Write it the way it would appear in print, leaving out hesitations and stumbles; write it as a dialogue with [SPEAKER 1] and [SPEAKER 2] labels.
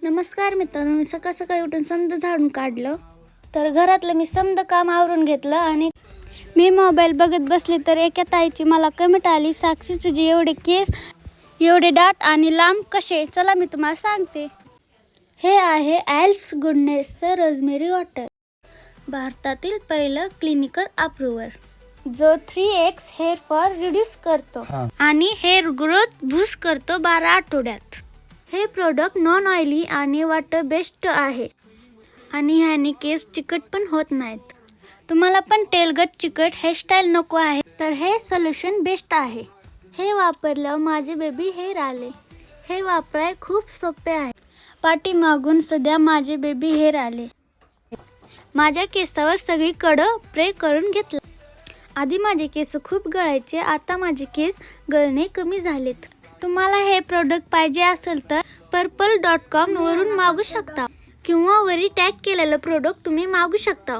[SPEAKER 1] नमस्कार मित्रांनो, मी सकाळ सकाळी उठून समद झाडून काढलं, तर घरातलं मी समद काम आवरून घेतलं आणि मी मोबाईल बघत बसले तर एका ताईची मला कमेंट आली, साक्षी तुझे एवढे केस एवढे दाट आणि लांब कसे? चला मी तुम्हाला सांगते. हे आहे ॲल्स गुडनेसचं रोजमेरी वॉटर, भारतातील पहिलं क्लिनिकल अप्रूव्हर जो 3x हेअर फॉल रिड्यूस करतो आणि हेअर ग्रोथ बूस्ट करतो 12 आठवड्यात. हे प्रोडक्ट नॉन ऑइली आणि वॉटर बेस्ड आहे आणि ह्याने केस चिकट पण होत नाहीत. तुम्हाला पण तेलगट चिकट हेअरस्टाईल नको आहे तर हे सोल्युशन बेस्ट आहे. हे वापरल्यावर माझे बेबी हेअर आले. हे वापराय खूप सोपे आहे. पाठीमागून सध्या माझे बेबी हेअर आले. माझ्या केसावर सगळीकडं स्प्रे करून घेतला. आधी माझे केस खूप गळायचे, आता माझे केस गळणे कमी झालेत. तुम्हाला हे प्रोडक्ट पाहिजे असेल तर purple.com वरून मागू शकता किंवा वरी टॅग केलेलं प्रोडक्ट तुम्ही मागू शकता.